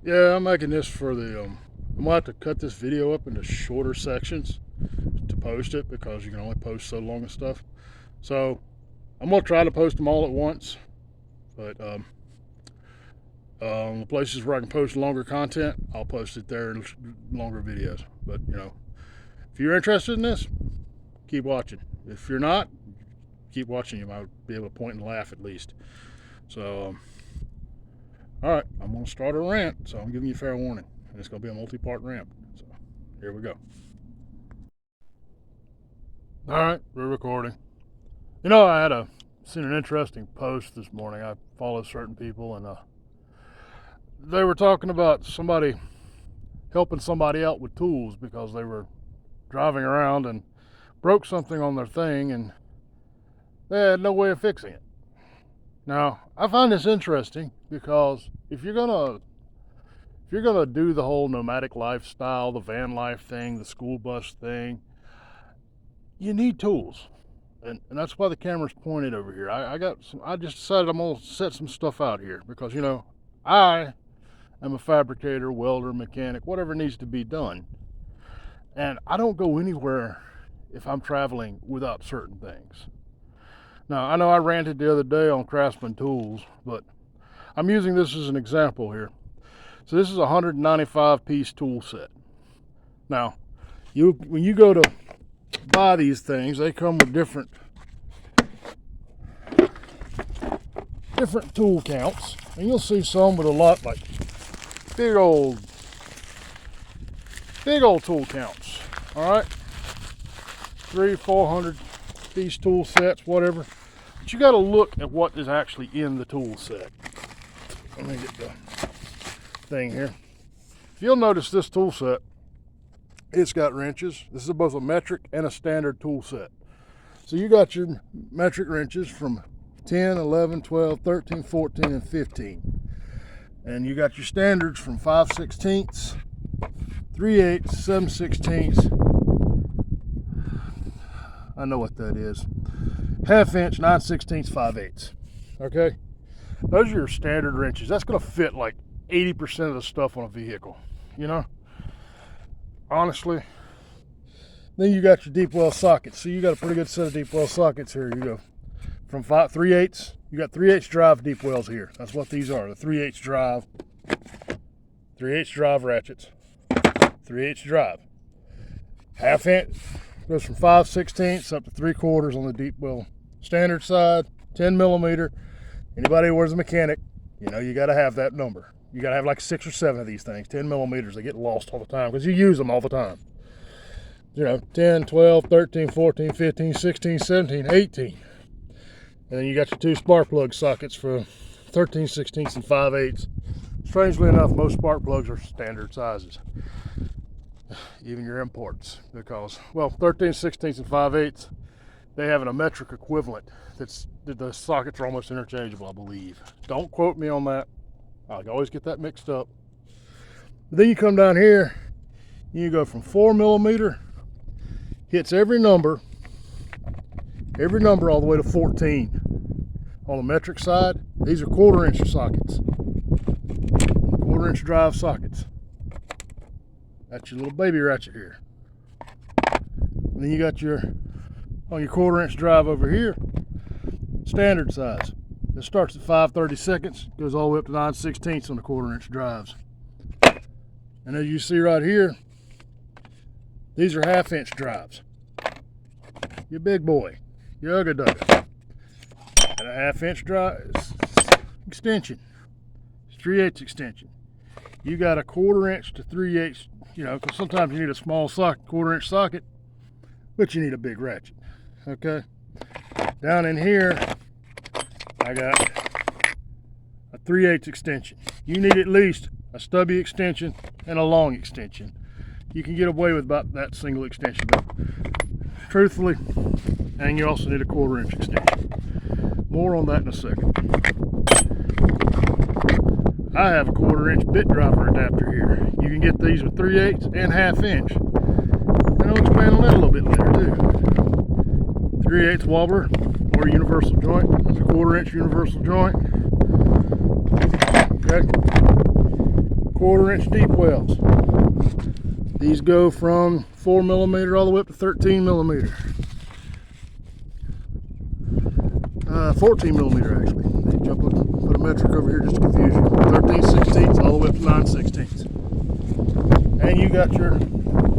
Yeah, I'm making this for the. I'm gonna have to cut this video up into shorter sections to post it because you can only post so long and stuff. So I'm gonna try to post them all at once, but the places where I can post longer content, I'll post it there in longer videos. But if you're interested in this, keep watching. If you're not, keep watching. You might be able to point and laugh at least. So, all right, I'm gonna start a rant. So I'm giving you fair warning, and it's gonna be a multi-part rant. So here we go. All right, we're recording. I had seen an interesting post this morning. I follow certain people, and they were talking about somebody helping somebody out with tools because they were driving around and broke something on their thing, and they had no way of fixing it. Now, I find this interesting because if you're gonna do the whole nomadic lifestyle, the van life thing, the school bus thing, you need tools. And that's why the camera's pointed over here. I just decided I'm gonna set some stuff out here because I am a fabricator, welder, mechanic, whatever needs to be done. And I don't go anywhere if I'm traveling without certain things. Now, I know I ranted the other day on Craftsman tools, but I'm using this as an example here. So this is a 195 piece tool set. Now, when you go to buy these things, they come with different tool counts, and you'll see some with a lot like big old tool counts. All right, 300-400 piece tool sets, whatever. But you got to look at what is actually in the tool set. Let me get the thing here. If you'll notice this tool set, it's got wrenches. This is both a metric and a standard tool set. So you got your metric wrenches from 10, 11, 12, 13, 14, and 15. And you got your standards from 5/16, 3/8, 7/16. I know what that is. 1/2 inch, 9/16, 5/8. Okay? Those are your standard wrenches. That's going to fit like 80% of the stuff on a vehicle. Honestly. Then you got your deep well sockets. So you got a pretty good set of deep well sockets here. You go from 3/8. You got 3/8 drive deep wells here. That's what these are. The 3/8 drive. 3/8 drive ratchets. 3/8 drive. 1/2 inch goes from 5/16 up to 3/4 on the deep well standard side. 10 millimeter. Anybody who wears a mechanic, you got to have that number. You got to have like 6 or 7 of these things. 10 millimeters. They get lost all the time because you use them all the time. 10, 12, 13, 14, 15, 16, 17, 18. And then you got your 2 spark plug sockets for 13/16 and 5/8. Strangely enough, most spark plugs are standard sizes, even your imports, because 13/16 and 5/8, they have a metric equivalent. The sockets are almost interchangeable, I believe. Don't quote me on that. I always get that mixed up. But then you come down here, you go from 4 millimeter, hits every number all the way to 14. On the metric side, these are 1/4 inch sockets. 1/4 inch drive sockets. That's your little baby ratchet here. And then you got on your 1/4 inch drive over here, standard size. This starts at 5/32, goes all the way up to 9/16 on the 1/4 inch drives. And as you see right here, these are 1/2 inch drives. Your big boy, your ugga dugga. And a 1/2 inch drive extension. It's 3/8 extension. You got a 1/4 inch to 3/8, because sometimes you need a small socket, 1/4 inch socket, but you need a big ratchet. Okay. Down in here, I got a 3/8 extension. You need at least a stubby extension and a long extension. You can get away with about that single extension, but truthfully, and you also need a 1/4 inch extension. More on that in a second. I have a 1/4 inch bit driver adapter here. You can get these with 3/8 and 1/2 inch. And I'll expand on that a little bit later too. 3/8 wobbler or universal joint. That's a 1/4 inch universal joint. Okay. 1/4 inch deep wells. These go from 4mm all the way up to 13mm. 14mm actually. They jump up, put a metric over here just to confuse you. 13/16 all the way up to 9/16. And you got your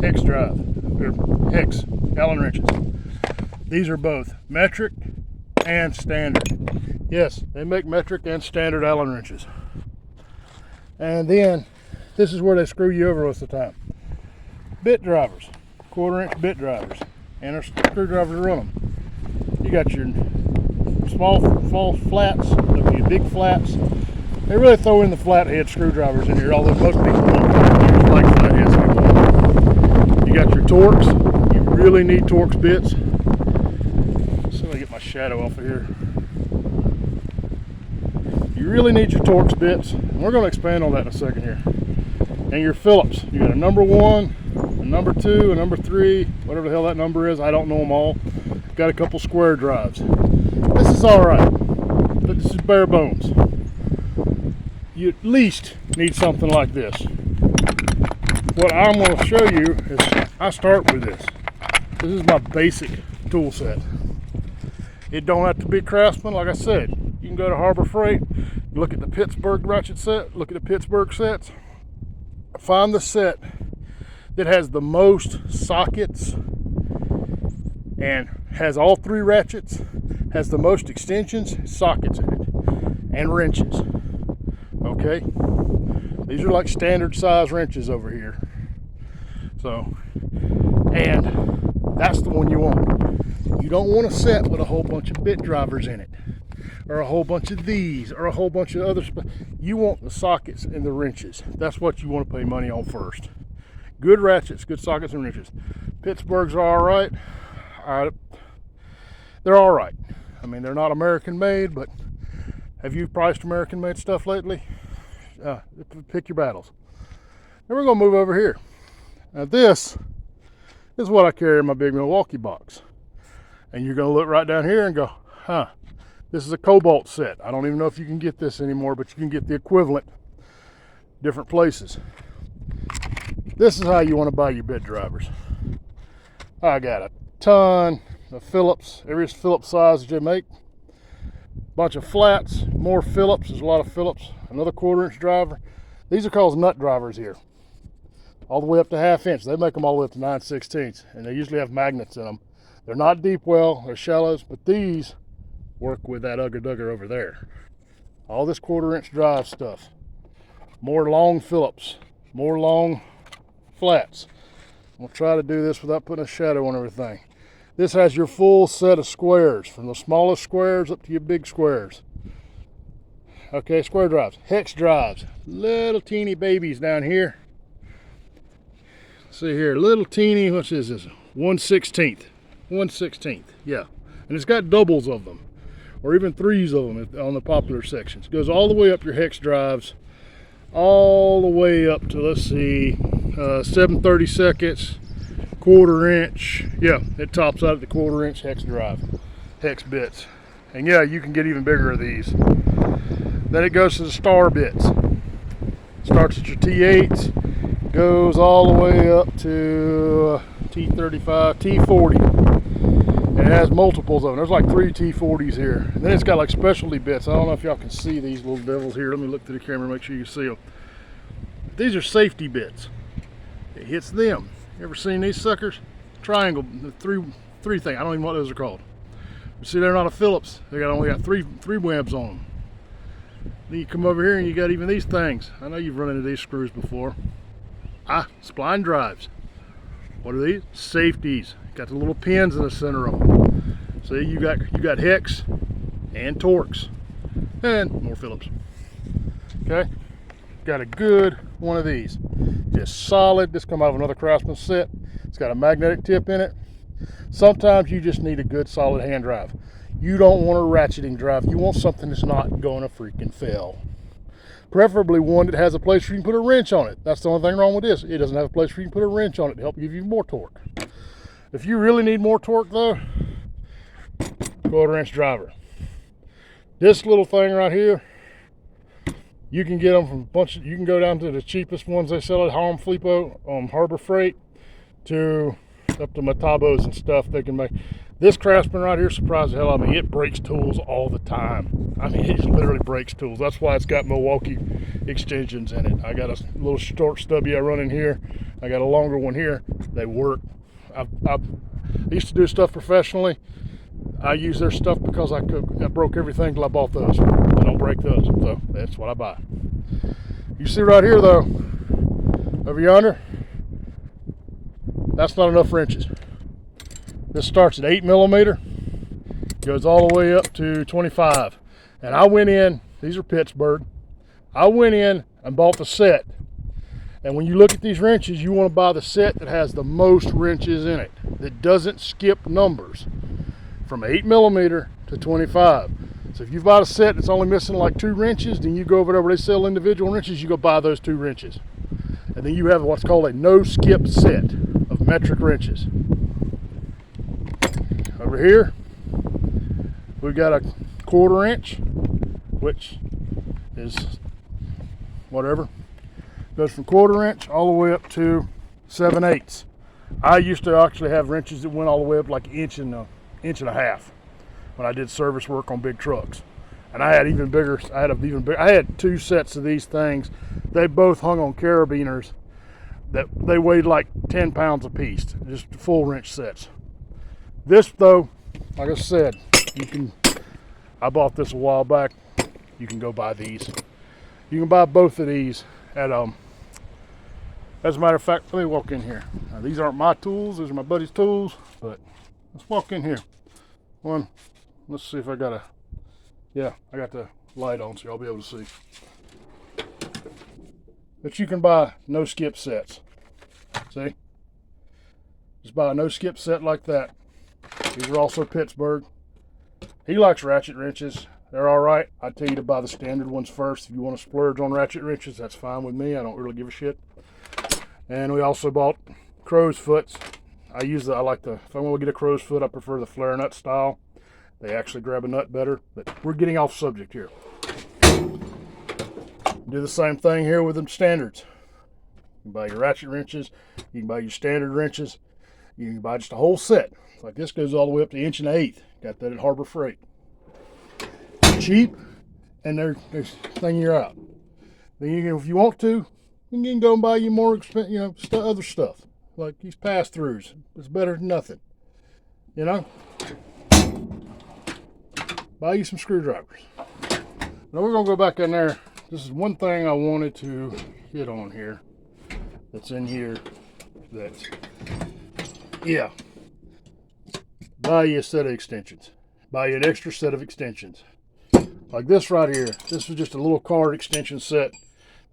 hex drive, or hex Allen wrenches. These are both metric and standard. Yes, they make metric and standard Allen wrenches. And then this is where they screw you over most of the time. Bit drivers, 1/4 inch bit drivers, and a screwdriver to run them. You got your small flats, your big flats. They really throw in the flathead screwdrivers in here, although most people don't use like flatheads anymore. You got your Torx. You really need Torx bits. So let me get my shadow off of here. You really need your Torx bits. And we're going to expand on that in a second here. And your Phillips. You got a number 1, a number 2, a number 3, whatever the hell that number is. I don't know them all. Got a couple square drives. This is all right, but this is bare bones. You at least need something like this. What I'm going to show you is I start with this. This is my basic tool set. It don't have to be Craftsman, like I said. You can go to Harbor Freight, look at the Pittsburgh ratchet set, look at the Pittsburgh sets, find the set that has the most sockets and has all 3 ratchets, has the most extensions, sockets in it, and wrenches. Okay, these are like standard size wrenches over here. So, and that's the one you want. You don't want a set with a whole bunch of bit drivers in it, or a whole bunch of these, or a whole bunch of other stuff. You want the sockets and the wrenches. That's what you want to pay money on first. Good ratchets, good sockets and wrenches. Pittsburghs are all right. They're all right. I mean, they're not American made, but have you priced American made stuff lately? Pick your battles. Then we're gonna move over here. Now this is what I carry in my big Milwaukee box. And you're gonna look right down here and go, huh, this is a Cobalt set. I don't even know if you can get this anymore, but you can get the equivalent different places. This is how you want to buy your bit drivers. I got a ton of Phillips, every Phillips size that they make. Bunch of flats, more Phillips, there's a lot of Phillips. Another 1/4 inch driver. These are called nut drivers here. All the way up to 1/2 inch. They make them all the way up to 9/16, and they usually have magnets in them. They're not deep well, they're shallows, but these work with that Ugger Dugger over there. All this 1/4 inch drive stuff. More long Phillips, more long flats. We'll try to do this without putting a shadow on everything. This has your full set of squares, from the smallest squares up to your big squares. Okay, square drives, hex drives, little teeny babies down here. See here, little teeny, what is this? 1/16. 1/16, yeah. And it's got doubles of them, or even 3s of them on the popular sections. It goes all the way up your hex drives, all the way up to, let's see, 7/32, 1/4 inch. Yeah, it tops out at the 1/4 inch hex drive, hex bits. And yeah, you can get even bigger of these. Then it goes to the star bits. Starts at your T8s, goes all the way up to T35, T40. And it has multiples of them. There's like 3 T40s here. And then it's got like specialty bits. I don't know if y'all can see these little devils here. Let me look through the camera and make sure you see them. These are safety bits. It hits them. You ever seen these suckers? Triangle, the three thing. I don't even know what those are called. You see, they're not a Phillips. They only got three webs on them. Then you come over here and you got even these things. I know you've run into these screws before. Spline drives. What are these? Safeties. Got the little pins in the center of them. See, you got hex and Torx and more Phillips. Okay, got a good one of these. Just solid. This come out of another Craftsman set. It's got a magnetic tip in it. Sometimes you just need a good solid hand drive. You don't want a ratcheting drive. You want something that's not going to freaking fail. Preferably one that has a place where you can put a wrench on it. That's the only thing wrong with this. It doesn't have a place where you can put a wrench on it to help give you more torque. If you really need more torque though, 1/4 inch driver. This little thing right here, You can get them from a bunch of, you can go down to the cheapest ones they sell at Home Depot, Harbor Freight, to up to Metabos and stuff. They can make this Craftsman right here. Surprised the hell out of me. It breaks tools all the time. I mean, it literally breaks tools. That's why it's got Milwaukee extensions in it. I got a little short stubby I run in here. I got a longer one here. They work. I used to do stuff professionally. I use their stuff because I broke everything till I bought those. I don't break those, so that's what I buy. You see right here though, over yonder, that's not enough wrenches. This starts at 8mm, goes all the way up to 25. And I went in, these are Pittsburgh, I went in and bought the set. And when you look at these wrenches, you want to buy the set that has the most wrenches in it, that doesn't skip numbers from 8mm to 25. So if you buy a set that's only missing like 2 wrenches, then you go over there where they sell individual wrenches, you go buy those 2 wrenches. And then you have what's called a no-skip set of metric wrenches. Over here, we've got a 1/4 inch, which is whatever. Goes from 1/4 inch all the way up to 7/8. I used to actually have wrenches that went all the way up like an inch and a half when I did service work on big trucks. And I had even bigger, I had 2 sets of these things. They both hung on carabiners that they weighed like 10 pounds a piece, just full wrench sets. This though, like I said, I bought this a while back. You can go buy these. You can buy both of these at, as a matter of fact, let me walk in here. Now, these aren't my tools, these are my buddy's tools, but let's walk in here. Let's see if I got I got the light on so y'all be able to see. But you can buy no skip sets. See? Just buy a no skip set like that. These are also Pittsburgh. He likes ratchet wrenches. They're all right. I tell you to buy the standard ones first. If you want to splurge on ratchet wrenches, that's fine with me. I don't really give a shit. And we also bought crow's foots. I like if I want to get a crow's foot, I prefer the flare nut style. They actually grab a nut better, but we're getting off subject here. Do the same thing here with the standards. You can buy your ratchet wrenches, you can buy your standard wrenches, you can buy just a whole set. Like this goes all the way up to 1 1/8 inch. Got that at Harbor Freight. Cheap, and they're thing you're out. Then you can, if you want to, you can go and buy you more expensive, other stuff like these pass-throughs. It's better than nothing. Buy you some screwdrivers. Now we're gonna go back in there. This is one thing I wanted to hit on here. That's in here. Buy you a set of extensions. Buy you an extra set of extensions. Like this right here. This is just a little card extension set.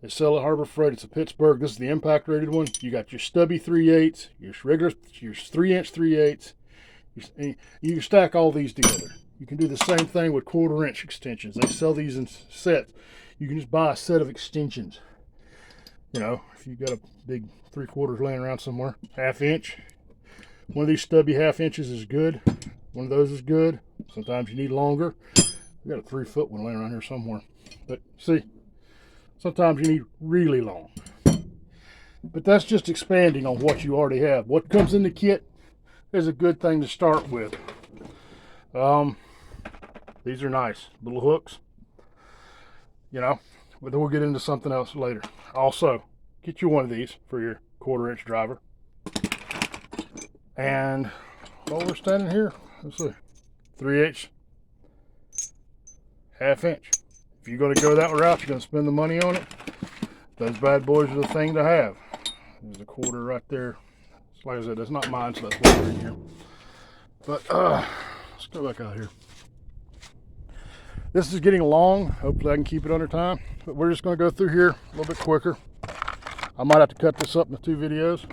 They sell at Harbor Freight. It's a Pittsburgh. This is the impact rated one. You got your stubby 3/8, your regular, your 3-inch 3/8. You can stack all these together. You can do the same thing with 1/4 inch extensions. They sell these in sets. You can just buy a set of extensions. If you've got a big 3/4 laying around somewhere, 1/2 inch. One of these stubby 1/2 inches is good. One of those is good. Sometimes you need longer. We got a 3-foot one laying around here somewhere. But see, sometimes you need really long. But that's just expanding on what you already have. What comes in the kit is a good thing to start with. These are nice little hooks, but then we'll get into something else later. Also, get you one of these for your 1/4 inch driver. And while we're standing here, let's see, 3/8, 1/2 inch. If you're going to go that route, you're going to spend the money on it. Those bad boys are the thing to have. There's a 1/4 right there. Like I said, that's not mine, so that's why they're in here. But let's go back out here. This is getting long. Hopefully I can keep it under time. But we're just going to go through here a little bit quicker. I might have to cut this up into 2 videos.